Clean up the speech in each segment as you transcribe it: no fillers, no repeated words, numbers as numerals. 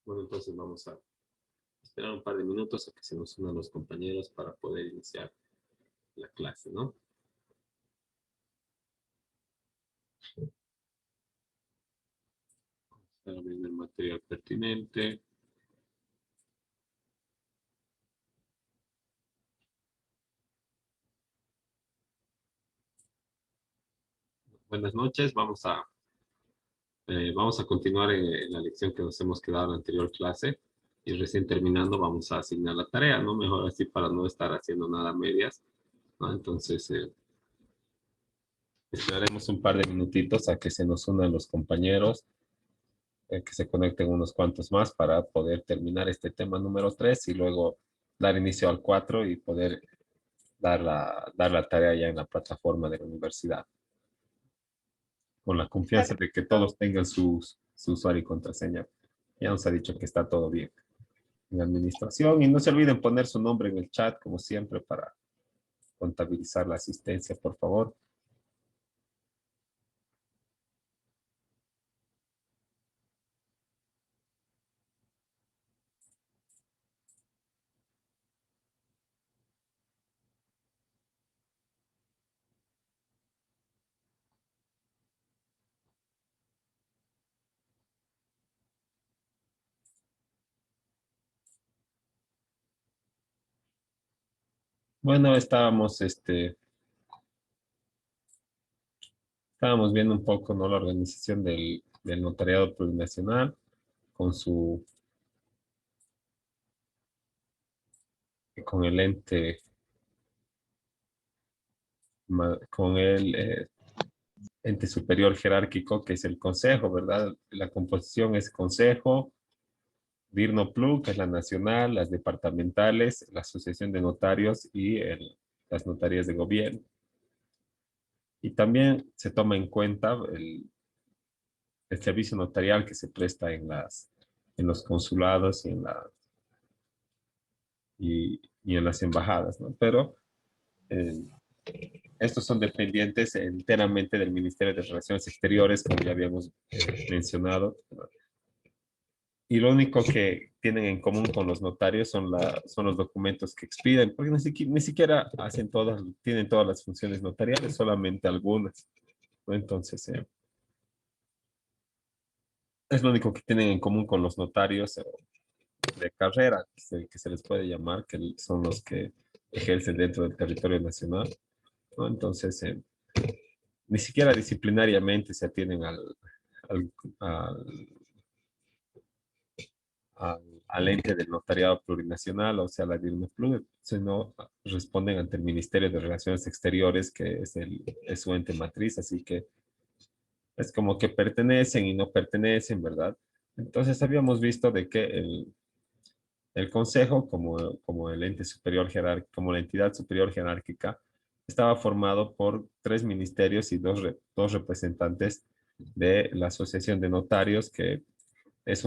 Bueno, entonces vamos a esperar un par de minutos a que se nos unan los compañeros para poder iniciar la clase, ¿no? Para ver el material pertinente. Buenas noches, vamos a continuar en la lección que nos hemos quedado en la anterior clase y recién terminando vamos a asignar la tarea, ¿no? Mejor así para no estar haciendo nada a medias, ¿no? Entonces, esperaremos un par de minutitos a que se nos unan los compañeros, que se conecten unos cuantos más para poder terminar este tema número 3 y luego dar inicio al 4 y poder dar la tarea ya en la plataforma de la universidad, con la confianza de que todos tengan su usuario y contraseña. Ya nos ha dicho que está todo bien en administración y no se olviden poner su nombre en el chat como siempre para contabilizar la asistencia, por favor. Bueno, estábamos viendo un poco, ¿no? La organización del notariado plurinacional con con el ente, con el ente superior jerárquico que es el consejo, ¿verdad? La composición es consejo, DIRNO-PLU, que es la nacional, las departamentales, la asociación de notarios y las notarías de gobierno. Y también se toma en cuenta el servicio notarial que se presta en los consulados y en las embajadas, ¿no? Pero eh, estos son dependientes enteramente del Ministerio de Relaciones Exteriores, como ya habíamos mencionado. Y lo único que tienen en común con los notarios son los documentos que expiden, porque ni siquiera tienen todas las funciones notariales, solamente algunas, ¿no? Entonces, es lo único que tienen en común con los notarios de carrera, que se les puede llamar, que son los que ejercen dentro del territorio nacional, ¿no? Entonces, ni siquiera disciplinariamente se atienen al, al, al ente del notariado plurinacional, o sea, la DIRNOPLU, sino responden ante el Ministerio de Relaciones Exteriores, que es su ente matriz, así que es como que pertenecen y no pertenecen, ¿verdad? Entonces habíamos visto de que el Consejo, como el ente superior jerárquico, como la entidad superior jerárquica, estaba formado por 3 ministerios y dos representantes de la Asociación de Notarios, que es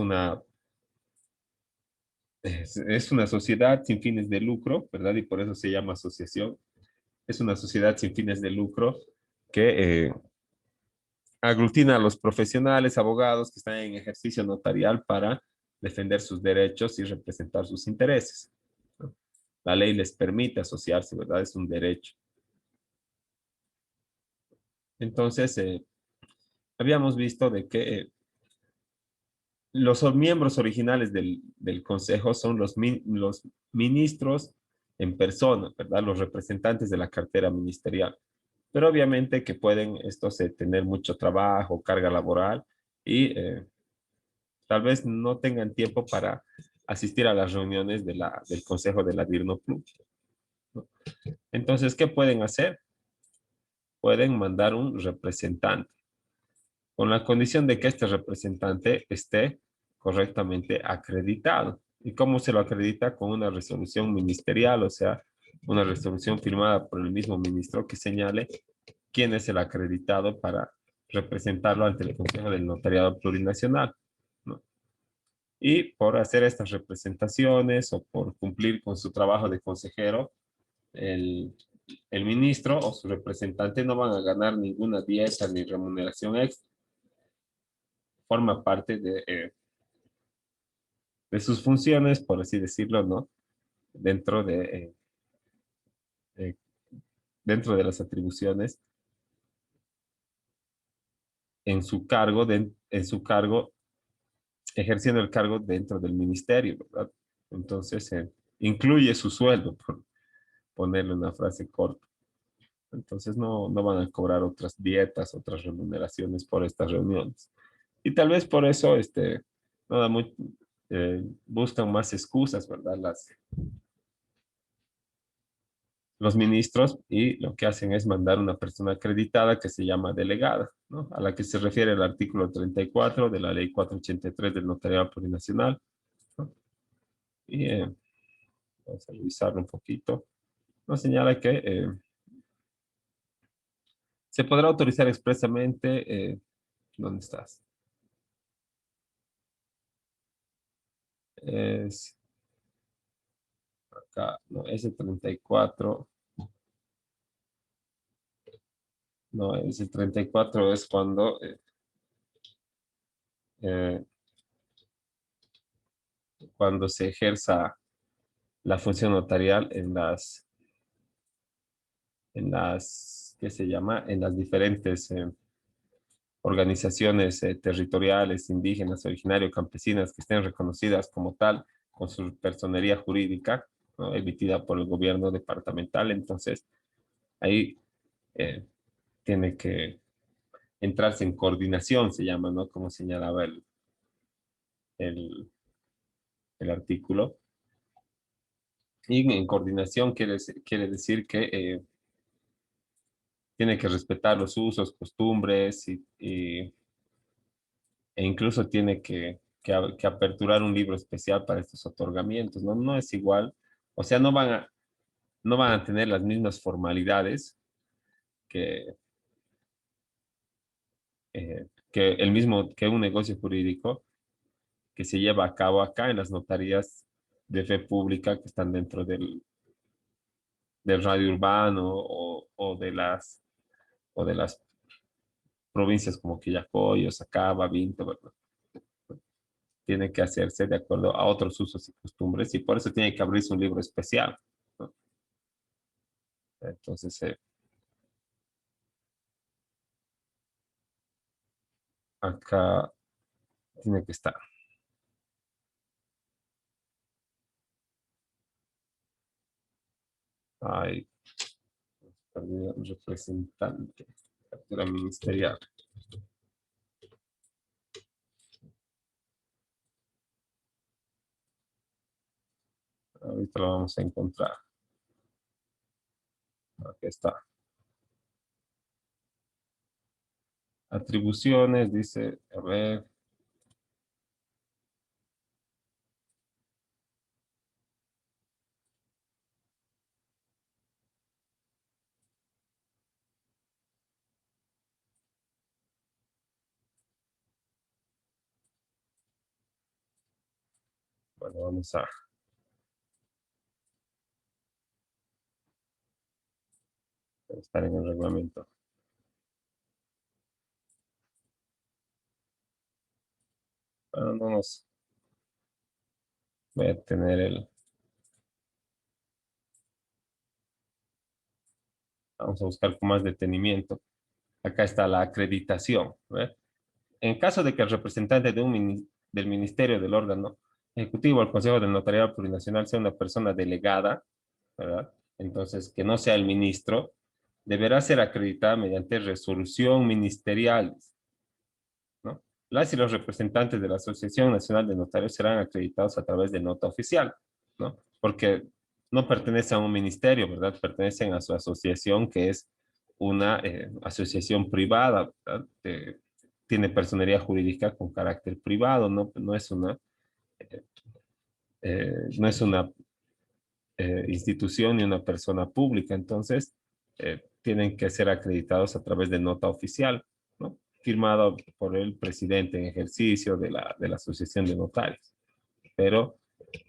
es una sociedad sin fines de lucro, ¿verdad? Y por eso se llama asociación. Es una sociedad sin fines de lucro que aglutina a los profesionales, abogados que están en ejercicio notarial para defender sus derechos y representar sus intereses, ¿no? La ley les permite asociarse, ¿verdad? Es un derecho. Entonces, habíamos visto de que los miembros originales del Consejo son los ministros en persona, ¿verdad? Los representantes de la cartera ministerial. Pero obviamente que pueden estos tener mucho trabajo, carga laboral y tal vez no tengan tiempo para asistir a las reuniones del Consejo de la DIRNOPLU, ¿no? Entonces, ¿qué pueden hacer? Pueden mandar un representante, con la condición de que este representante esté correctamente acreditado. ¿Y cómo se lo acredita? Con una resolución ministerial, o sea, una resolución firmada por el mismo ministro que señale quién es el acreditado para representarlo ante el Consejo del Notariado Plurinacional, ¿no? Y por hacer estas representaciones o por cumplir con su trabajo de consejero, el, el ministro o su representante no van a ganar ninguna dieta ni remuneración extra. Forma parte sus funciones, por así decirlo, ¿no? Dentro eh, dentro de las atribuciones en su cargo, ejerciendo el cargo dentro del ministerio, ¿verdad? Entonces, incluye su sueldo, por ponerle una frase corta. Entonces, no van a cobrar otras dietas, otras remuneraciones por estas reuniones. Y tal vez por eso, no da buscan más excusas, ¿verdad? Los ministros y lo que hacen es mandar una persona acreditada que se llama delegada, ¿no? A la que se refiere el artículo 34 de la ley 483 del notariado plurinacional, ¿no? Y vamos a revisarlo un poquito. Nos señala que se podrá autorizar expresamente, ¿dónde estás? Es acá, no, ese 34, no, ese 34 es eh, cuando se ejerza la función notarial ¿qué se llama? En las diferentes organizaciones territoriales, indígenas, originarios, campesinas, que estén reconocidas como tal, con su personería jurídica, ¿no? Emitida por el gobierno departamental. Entonces, ahí eh, tiene que entrarse en coordinación, se llama, ¿no? Como señalaba el, el artículo. Y en coordinación quiere decir que tiene que respetar los usos, costumbres e incluso tiene que aperturar un libro especial para estos otorgamientos, ¿no? No es igual, o sea, no van a tener las mismas formalidades que, que un negocio jurídico que se lleva a cabo acá en las notarías de fe pública que están dentro del radio urbano o de las provincias como Quillacollo, Sacaba, Vinto, ¿verdad? Tiene que hacerse de acuerdo a otros usos y costumbres y por eso tiene que abrirse un libro especial, ¿no? Entonces, acá tiene que estar. Hay un representante, cartera ministerial. Ahorita lo vamos a encontrar. Aquí está. Atribuciones, dice, a ver, bueno, vamos a estar en el reglamento. Bueno, no nos voy a tener vamos a buscar con más detenimiento. Acá está la acreditación, ¿ver? En caso de que el representante del ministerio del órgano ejecutivo al Consejo del Notariado Plurinacional sea una persona delegada, ¿verdad? Entonces, que no sea el ministro, deberá ser acreditada mediante resolución ministerial, ¿no? Las y los representantes de la Asociación Nacional de Notarios serán acreditados a través de nota oficial, ¿no? Porque no pertenecen a un ministerio, ¿verdad? Pertenecen a su asociación, que es una asociación privada, ¿verdad? Tiene personería jurídica con carácter privado, eh, no es una institución ni una persona pública. Entonces, tienen que ser acreditados a través de nota oficial, ¿no? Firmado por el presidente en ejercicio de la Asociación de Notarios. Pero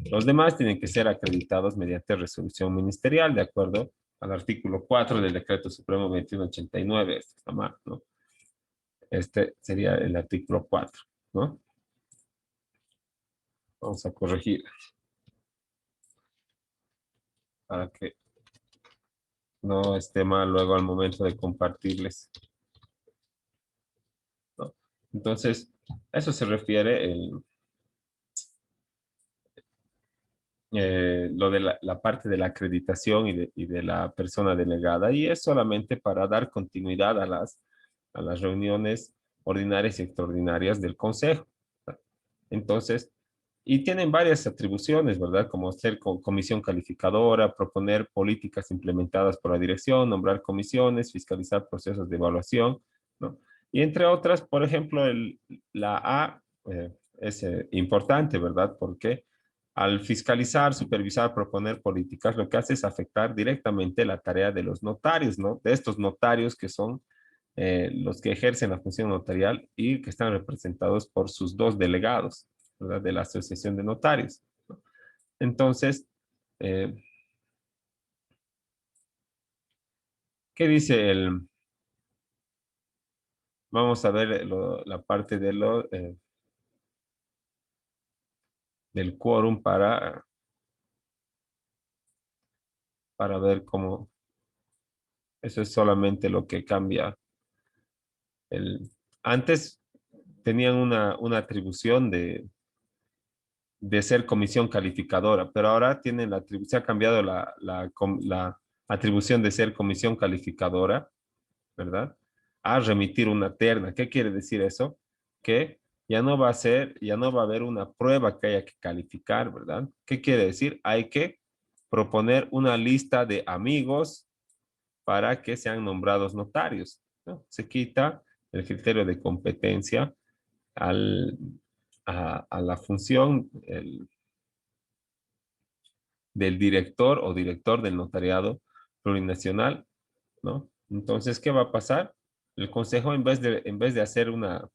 los demás tienen que ser acreditados mediante resolución ministerial, de acuerdo al artículo 4 del Decreto Supremo 2189. Este está mal, ¿no? Este sería el artículo 4, ¿no? Vamos a corregir para que no esté mal luego al momento de compartirles, ¿no? Entonces, a eso se refiere lo de la parte de la acreditación y de la persona delegada, y es solamente para dar continuidad a las reuniones ordinarias y extraordinarias del Consejo. Entonces, y tienen varias atribuciones, ¿verdad? Como ser comisión calificadora, proponer políticas implementadas por la dirección, nombrar comisiones, fiscalizar procesos de evaluación, ¿no? Y entre otras, por ejemplo, la A es importante, ¿verdad? Porque al fiscalizar, supervisar, proponer políticas, lo que hace es afectar directamente la tarea de los notarios, ¿no? De estos notarios que son los que ejercen la función notarial y que están representados por sus dos delegados, ¿verdad? De la Asociación de Notarios, ¿no? Entonces, eh, ¿qué dice el? Vamos a ver la parte del quórum para ver cómo, eso es solamente lo que cambia. Antes tenían una atribución de ser comisión calificadora, pero ahora tienen se ha cambiado la atribución de ser comisión calificadora, ¿verdad? A remitir una terna. ¿Qué quiere decir eso? Que ya no va a haber una prueba que haya que calificar, ¿verdad? ¿Qué quiere decir? Hay que proponer una lista de amigos para que sean nombrados notarios, ¿no? Se quita el criterio de competencia al, a la función del director o director del notariado plurinacional, ¿no? Entonces, ¿qué va a pasar? El consejo, en vez de hacer una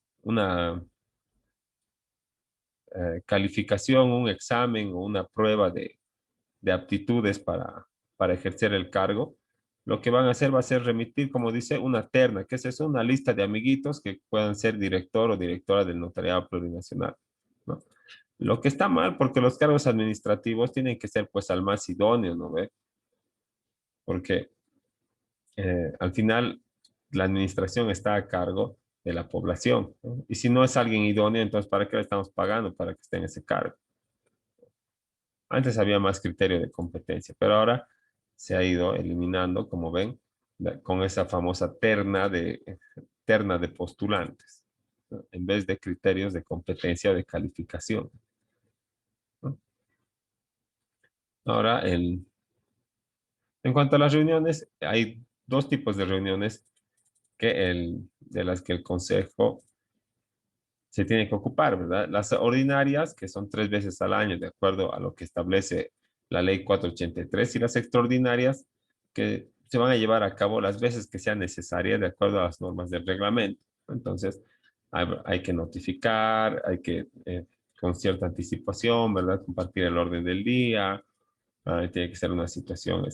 calificación, un examen o una prueba de aptitudes para ejercer el cargo, lo que van a hacer va a ser remitir, como dice, una terna, que es eso, una lista de amiguitos que puedan ser director o directora del notariado plurinacional, ¿no? Lo que está mal, porque los cargos administrativos tienen que ser pues al más idóneo, ¿no ve? Porque al final la administración está a cargo de la población, ¿no? Y si no es alguien idóneo, entonces ¿para qué le estamos pagando para que esté en ese cargo? Antes había más criterio de competencia, pero ahora se ha ido eliminando, como ven, con esa famosa terna de postulantes, ¿no? En vez de criterios de competencia o de calificación, ¿no? Ahora, en cuanto a las reuniones, hay dos tipos de reuniones de las que el Consejo se tiene que ocupar, ¿verdad? Las ordinarias, que son 3 veces al año, de acuerdo a lo que establece la ley 483, y las extraordinarias, que se van a llevar a cabo las veces que sean necesarias, de acuerdo a las normas del reglamento. Entonces, hay que notificar, con cierta anticipación, ¿verdad? Compartir el orden del día, tiene que ser una situación,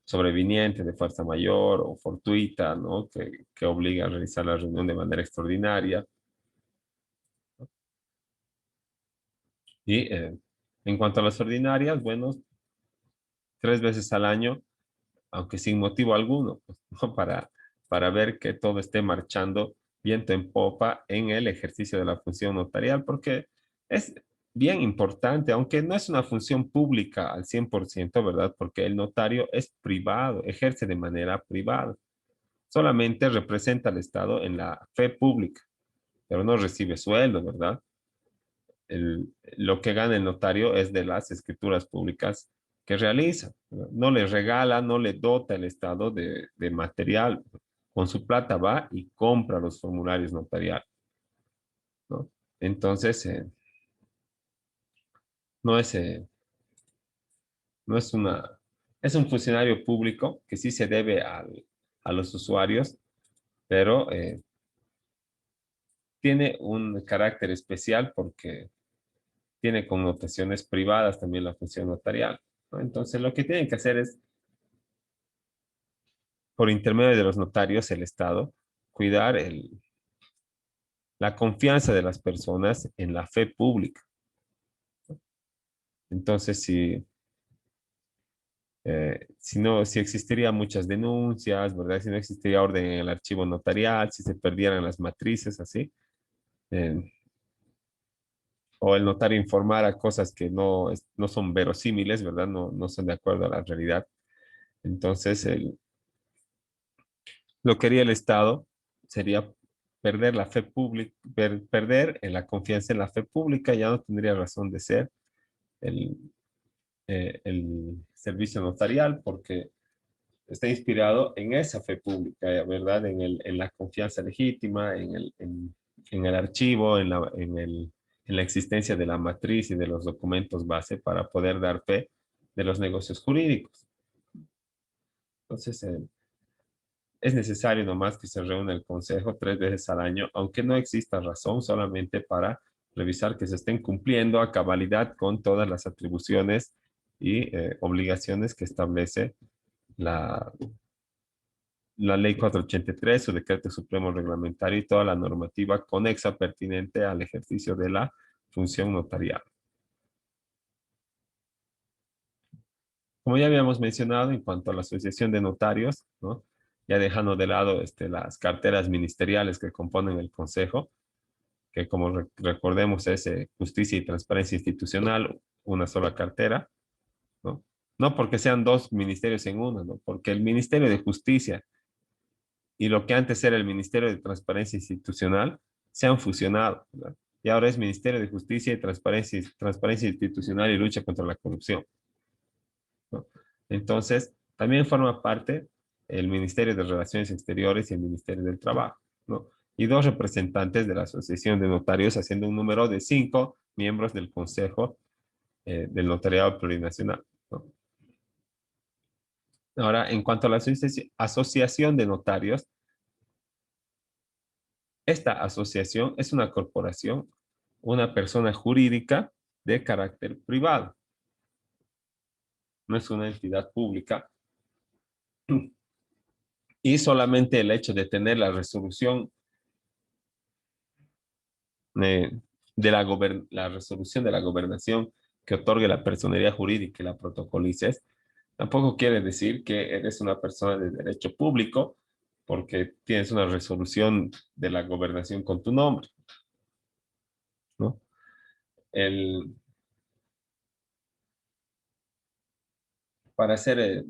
sobreviniente de fuerza mayor o fortuita, ¿no? Que obliga a realizar la reunión de manera extraordinaria. Y en cuanto a las ordinarias, bueno, 3 veces al año, aunque sin motivo alguno, pues, ¿no? Para ver que todo esté marchando viento en popa en el ejercicio de la función notarial, porque es bien importante, aunque no es una función pública al 100%, ¿verdad? Porque el notario es privado, ejerce de manera privada. Solamente representa al Estado en la fe pública, pero no recibe sueldo, ¿verdad? Lo que gana el notario es de las escrituras públicas que realiza. No le regala, no le dota el Estado de material. Con su plata va y compra los formularios notariales, ¿no? Entonces, no es, no es es un funcionario público que sí se debe a los usuarios, pero tiene un carácter especial porque tiene connotaciones privadas también la función notarial, ¿no? Entonces, lo que tienen que hacer es, por intermedio de los notarios, el Estado, cuidar la confianza de las personas en la fe pública, Entonces, si existiría muchas denuncias, ¿verdad? Si no existiría orden en el archivo notarial, si se perdieran las matrices, así, eh, o el notario informara cosas que no son verosímiles, ¿verdad? No son de acuerdo a la realidad. Entonces, lo que haría el Estado sería perder la fe pública, perder en la confianza en la fe pública, ya no tendría razón de ser el, el servicio notarial, porque está inspirado en esa fe pública, ¿verdad? En la confianza legítima, en el archivo, en la existencia de la matriz y de los documentos base para poder dar fe de los negocios jurídicos. Entonces, es necesario nomás que se reúna el consejo 3 veces al año, aunque no exista razón, solamente para revisar que se estén cumpliendo a cabalidad con todas las atribuciones y obligaciones que establece la, la Ley 483, su decreto supremo reglamentario y toda la normativa conexa pertinente al ejercicio de la función notarial. Como ya habíamos mencionado en cuanto a la asociación de notarios, ¿no? Ya dejando de lado las carteras ministeriales que componen el Consejo, que como recordemos es Justicia y Transparencia Institucional, una sola cartera, ¿no? No porque sean dos ministerios en uno, ¿no? Porque el Ministerio de Justicia y lo que antes era el Ministerio de Transparencia Institucional se han fusionado, ¿verdad? Y ahora es Ministerio de Justicia y Transparencia Institucional y Lucha contra la Corrupción, ¿no? Entonces, también forma parte el Ministerio de Relaciones Exteriores y el Ministerio del Trabajo, ¿no? Y dos representantes de la Asociación de Notarios, haciendo un número de 5 miembros del Consejo del Notariado Plurinacional, ¿no? Ahora, en cuanto a la Asociación de Notarios, esta asociación es una corporación, una persona jurídica de carácter privado, no es una entidad pública. Y solamente el hecho de tener la resolución eh, la resolución de la gobernación que otorgue la personería jurídica y la protocolices, tampoco quiere decir que eres una persona de derecho público porque tienes una resolución de la gobernación con tu nombre, ¿no? El, para ser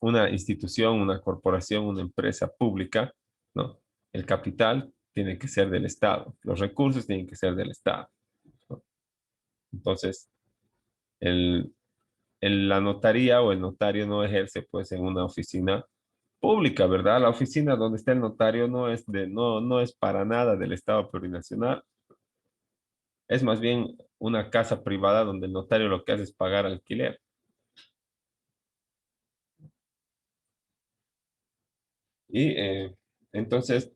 una institución, una corporación, una empresa pública, ¿no? El capital tiene que ser del Estado, los recursos tienen que ser del Estado, ¿no? Entonces, el, la notaría o el notario no ejerce pues en una oficina pública, ¿verdad? La oficina donde está el notario no es para nada del Estado plurinacional, es más bien una casa privada donde el notario lo que hace es pagar alquiler. Y entonces,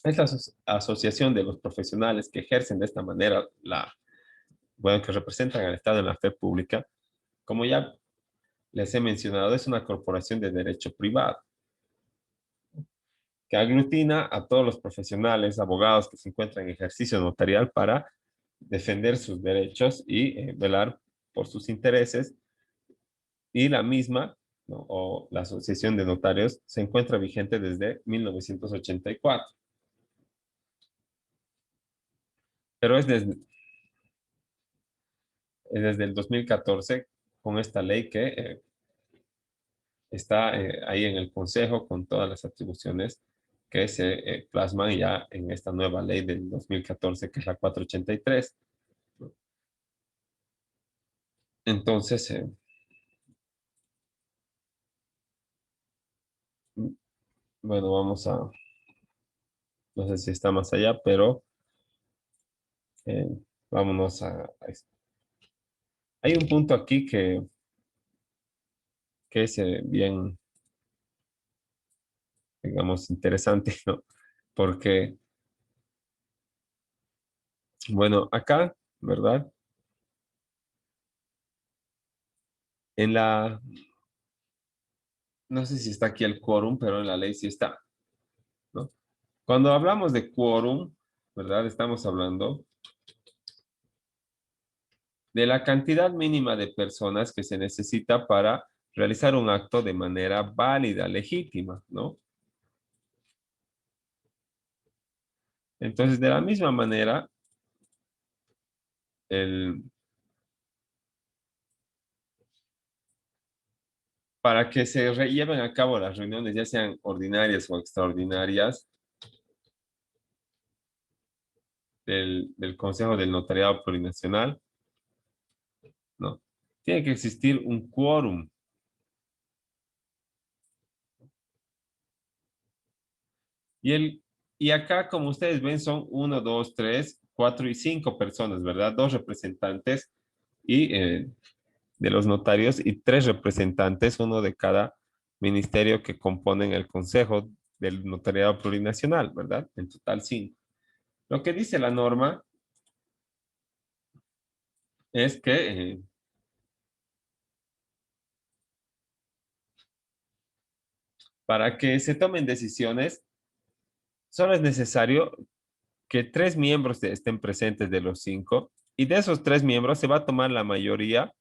es la asociación de los profesionales que ejercen de esta manera bueno, que representan al Estado en la fe pública, como ya les he mencionado, es una corporación de derecho privado que aglutina a todos los profesionales, abogados que se encuentran en ejercicio notarial para defender sus derechos y velar por sus intereses. Y la misma, ¿no? O la Asociación de Notarios se encuentra vigente desde 1984. Pero es desde el 2014 con esta ley que está ahí en el Consejo con todas las atribuciones que se plasman ya en esta nueva ley del 2014, que es la 483. Entonces, bueno, no sé si está más allá, pero eh, vámonos a esto. Hay un punto aquí que es bien, digamos, interesante, ¿no? Porque, bueno, acá, ¿verdad? En no sé si está aquí el quórum, pero en la ley sí está, ¿no? Cuando hablamos de quórum, ¿verdad? Estamos hablando de la cantidad mínima de personas que se necesita para realizar un acto de manera válida, legítima, ¿no? Entonces, de la misma manera, el, para que se lleven a cabo las reuniones, ya sean ordinarias o extraordinarias, del Consejo del Notariado Plurinacional, ¿no? Tiene que existir un quórum. Y acá, como ustedes ven, son uno, dos, tres, cuatro y cinco personas, ¿verdad? Dos representantes y de los notarios y tres representantes, uno de cada ministerio que componen el Consejo del Notariado Plurinacional, ¿verdad? En total cinco. Lo que dice la norma es que para que se tomen decisiones, solo es necesario que tres miembros estén presentes de los cinco, y de esos tres miembros se va a tomar la mayoría,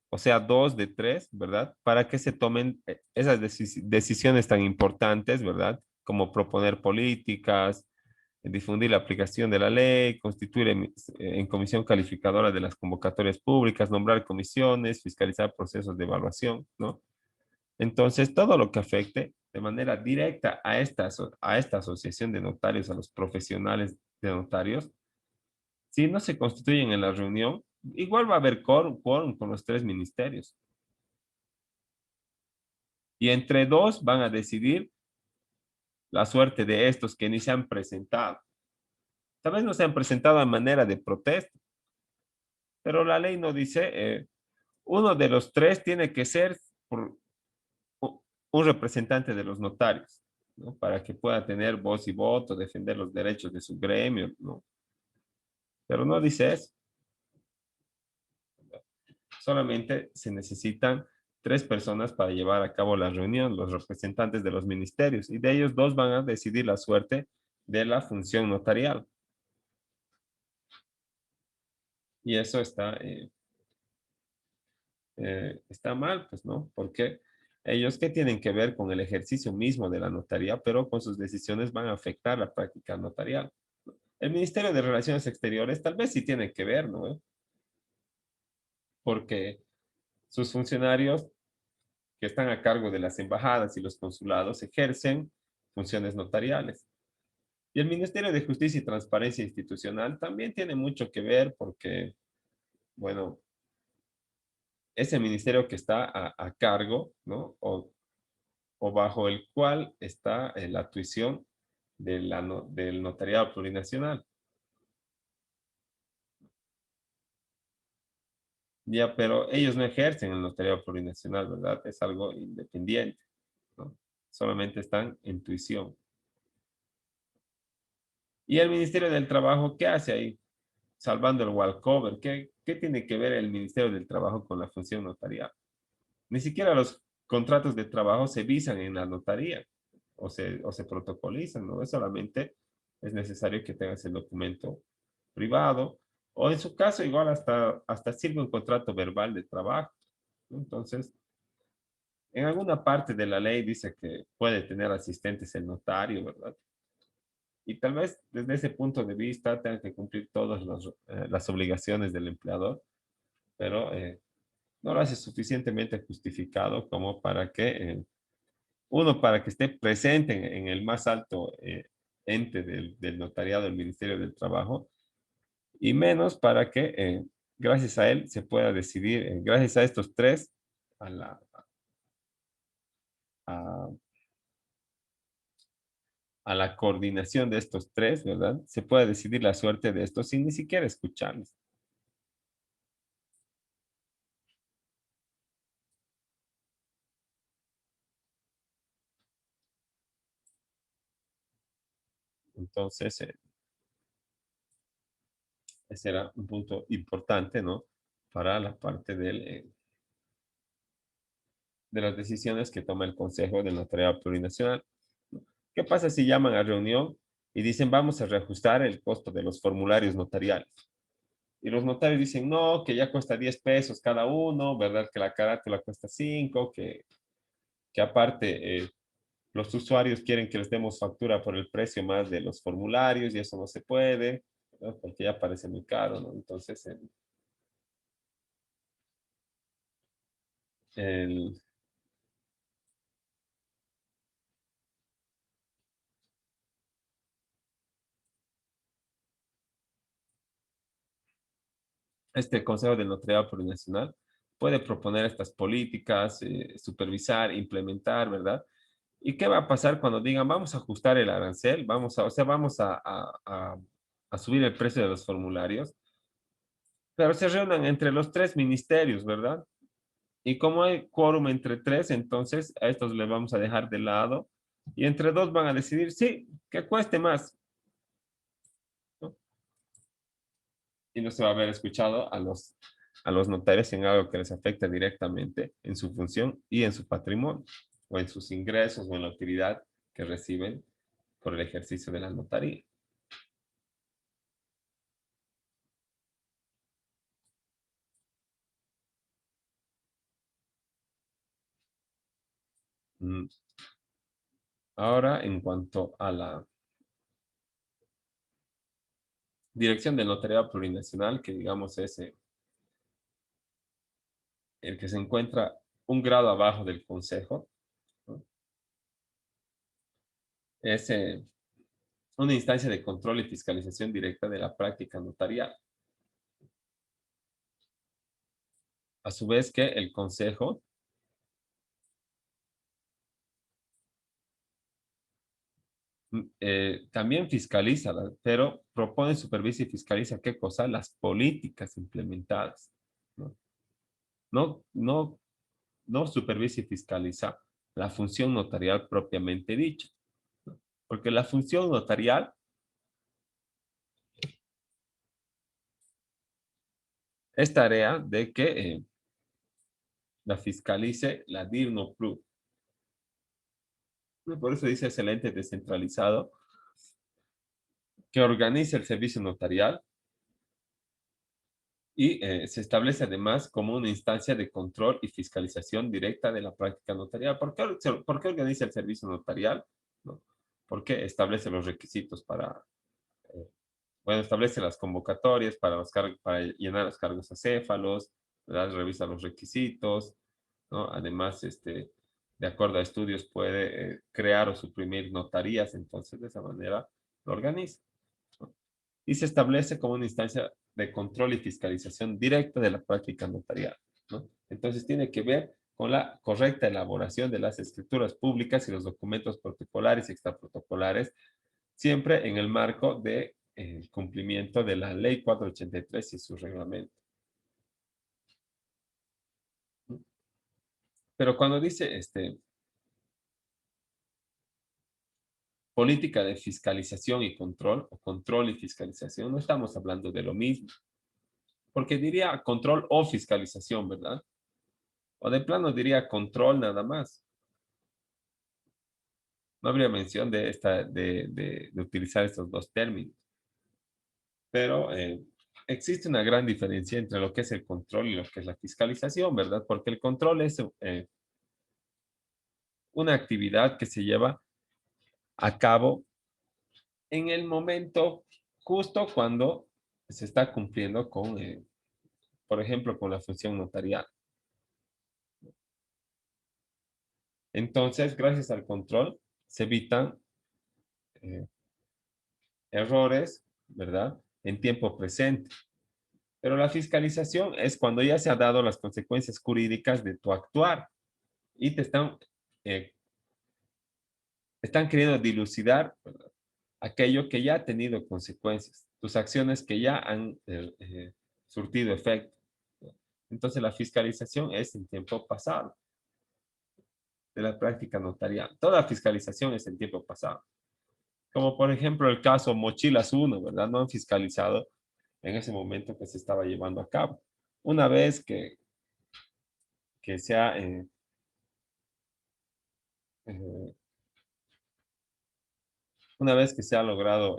o sea, dos de tres, ¿verdad? Para que se tomen esas decisiones tan importantes, ¿verdad? Como proponer políticas, difundir la aplicación de la ley, constituir en comisión calificadora de las convocatorias públicas, nombrar comisiones, fiscalizar procesos de evaluación, ¿no? Entonces, todo lo que afecte de manera directa a esta asociación de notarios, a los profesionales de notarios, si no se constituyen en la reunión, igual va a haber quórum con los tres ministerios. Y entre dos van a decidir la suerte de estos que ni se han presentado. Tal vez no se han presentado de manera de protesta, pero la ley no dice, uno de los tres tiene que ser por un representante de los notarios, ¿no? Para que pueda tener voz y voto, defender los derechos de su gremio, ¿no? Pero no dice eso. Solamente se necesitan tres personas para llevar a cabo la reunión, los representantes de los ministerios, y de ellos dos van a decidir la suerte de la función notarial. Y eso está mal, pues, ¿no? Porque ellos, ¿qué tienen que ver con el ejercicio mismo de la notaría, pero con sus decisiones van a afectar la práctica notarial? El Ministerio de Relaciones Exteriores tal vez sí tiene que ver, ¿no? Porque sus funcionarios que están a cargo de las embajadas y los consulados ejercen funciones notariales. Y el Ministerio de Justicia y Transparencia Institucional también tiene mucho que ver porque, bueno, ese ministerio que está a cargo, ¿no? O bajo el cual está la tuición del notariado plurinacional. Ya, pero ellos no ejercen el notariado plurinacional, ¿verdad? Es algo independiente, ¿no? Solamente están en tuición. ¿Y el Ministerio del Trabajo qué hace ahí? Salvando el walkover. ¿Qué tiene que ver el Ministerio del Trabajo con la función notarial? Ni siquiera los contratos de trabajo se visan en la notaría o se protocolizan, ¿no? Solamente es necesario que tengas el documento privado o en su caso igual hasta sirve un contrato verbal de trabajo, ¿no? Entonces, en alguna parte de la ley dice que puede tener asistentes el notario, ¿verdad? Y tal vez desde ese punto de vista tenga que cumplir todas las obligaciones del empleador, pero no lo hace suficientemente justificado como para que, uno, para que esté presente en el más alto ente del notariado del Ministerio del Trabajo, y menos para que, gracias a él, se pueda decidir, gracias a estos tres, a la, a, a la coordinación de estos tres, ¿verdad? Se pueda decidir la suerte de estos sin ni siquiera escucharlos. Entonces, ese era un punto importante, ¿no? Para la parte de las decisiones que toma el Consejo de Notariado Plurinacional. ¿Qué pasa si llaman a reunión y dicen vamos a reajustar el costo de los formularios notariales? Y los notarios dicen, no, que ya cuesta 10 pesos cada uno, ¿verdad? Que la carátula cuesta 5, que aparte los usuarios quieren que les demos factura por el precio más de los formularios y eso no se puede, ¿no? Porque ya parece muy caro, ¿no? Entonces, el- este Consejo del Notariado Plurinacional puede proponer estas políticas, supervisar, implementar, ¿verdad? ¿Y qué va a pasar cuando digan, vamos a ajustar el arancel, o sea, vamos a subir el precio de los formularios, pero se reúnan entre los tres ministerios, ¿verdad? Y como hay quórum entre tres, entonces a estos les vamos a dejar de lado y entre dos van a decidir, sí, que cueste más, ¿no? Y no se va a haber escuchado a los notarios en algo que les afecta directamente en su función y en su patrimonio, o en sus ingresos o en la utilidad que reciben por el ejercicio de la notaría. Mm, Ahora, en cuanto a la dirección del notariado plurinacional, que digamos es el que se encuentra un grado abajo del consejo, ¿no? Es una instancia de control y fiscalización directa de la práctica notarial. A su vez que el consejo también fiscaliza, pero propone, supervisa y fiscaliza qué cosa, las políticas implementadas, ¿no? No, no, no supervisa y fiscaliza la función notarial propiamente dicha, ¿no? Porque la función notarial es tarea de que la fiscalice la DIRNO Plus. Por eso dice excelente descentralizado, que organiza el servicio notarial y se establece además como una instancia de control y fiscalización directa de la práctica notarial. ¿Por qué organiza el servicio notarial? ¿No? Porque establece los requisitos para, eh, bueno, establece las convocatorias para, para llenar los cargos acéfalos, ¿verdad? Revisa los requisitos, ¿no? Además, de acuerdo a estudios, puede crear o suprimir notarías, entonces de esa manera lo organiza, ¿no? Y se establece como una instancia de control y fiscalización directa de la práctica notarial, ¿no? Entonces tiene que ver con la correcta elaboración de las escrituras públicas y los documentos protocolares y extraprotocolares, siempre en el marco de cumplimiento de la Ley 483 y su reglamento. Pero cuando dice política de fiscalización y control, o control y fiscalización, no estamos hablando de lo mismo, porque diría control o fiscalización, ¿verdad? O de plano diría control nada más. No habría mención de utilizar estos dos términos. Pero existe una gran diferencia entre lo que es el control y lo que es la fiscalización, ¿verdad? Porque el control es una actividad que se lleva a cabo en el momento justo cuando se está cumpliendo con, por ejemplo, con la función notarial. Entonces, gracias al control, se evitan eh, errores, ¿verdad? En tiempo presente. Pero la fiscalización es cuando ya se han dado las consecuencias jurídicas de tu actuar y eh, están queriendo dilucidar, ¿verdad? Aquello que ya ha tenido consecuencias, tus acciones que ya han surtido efecto. Entonces la fiscalización es en tiempo pasado de la práctica notarial. Toda fiscalización es en tiempo pasado. Como por ejemplo el caso Mochilas uno, ¿verdad? No han fiscalizado en ese momento que se estaba llevando a cabo. Una vez que se ha eh, una vez que se ha logrado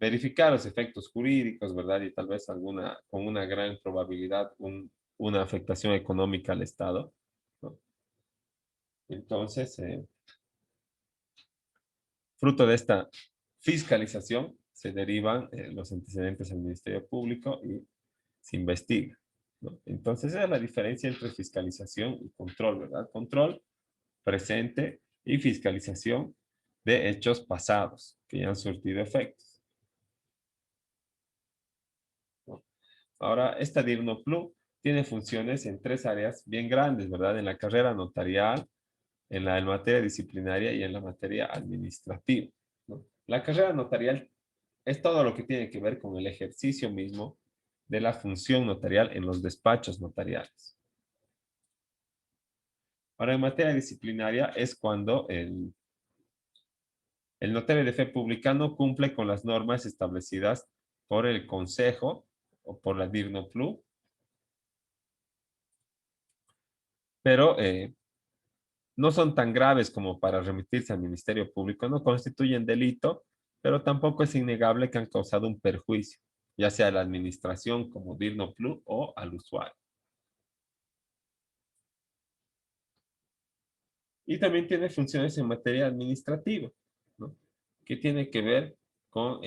verificar los efectos jurídicos, ¿verdad? Y tal vez con una gran probabilidad, una afectación económica al Estado, ¿no? Entonces, fruto de esta fiscalización, se derivan los antecedentes al Ministerio Público y se investiga, ¿no? Entonces, esa es la diferencia entre fiscalización y control, ¿verdad? Control presente y fiscalización de hechos pasados que ya han surtido efectos, ¿no? Ahora, esta DIRNOPLU tiene funciones en tres áreas bien grandes, ¿verdad? En la carrera notarial, en la materia disciplinaria y en la materia administrativa, ¿no? La carrera notarial es todo lo que tiene que ver con el ejercicio mismo de la función notarial en los despachos notariales. Ahora, en materia disciplinaria es cuando el notario de fe pública no cumple con las normas establecidas por el Consejo o por la DIRNOPLU, pero no son tan graves como para remitirse al Ministerio Público, no constituyen delito, pero tampoco es innegable que han causado un perjuicio, ya sea a la administración como DIRNOPLU o al usuario. Y también tiene funciones en materia administrativa, ¿no? Que tiene que ver con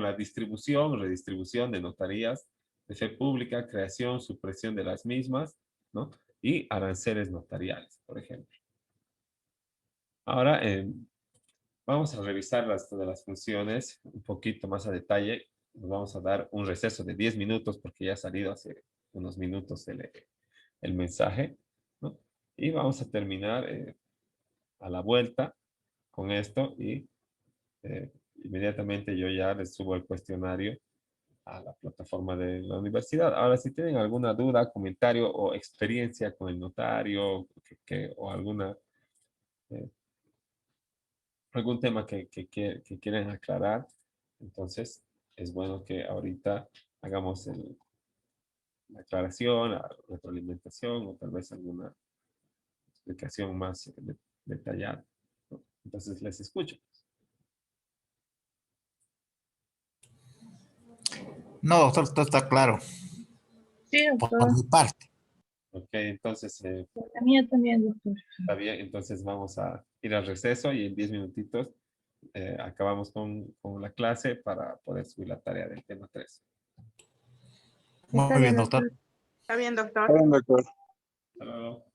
la distribución, redistribución de notarías de fe pública, creación, supresión de las mismas, ¿no? Y aranceles notariales, por ejemplo. Ahora vamos a revisar de las funciones un poquito más a detalle. Nos vamos a dar un receso de 10 minutos porque ya ha salido hace unos minutos el mensaje, ¿no? Y vamos a terminar a la vuelta con esto y inmediatamente yo ya les subo el cuestionario a la plataforma de la universidad. Ahora, si tienen alguna duda, comentario o experiencia con el notario o eh, algún tema que quieren aclarar, entonces es bueno que ahorita hagamos la aclaración, la retroalimentación o tal vez alguna explicación más detallada, ¿no? Entonces les escucho. No, doctor, todo está claro. Sí, Por doctor. mi parte. Ok, entonces La mía también, doctor. está bien, entonces vamos a ir al receso y en 10 minutitos acabamos con la clase para poder subir la tarea del tema 3. Muy Está bien, bien, doctor. doctor. Está bien, doctor. Está bien, doctor. Hasta luego.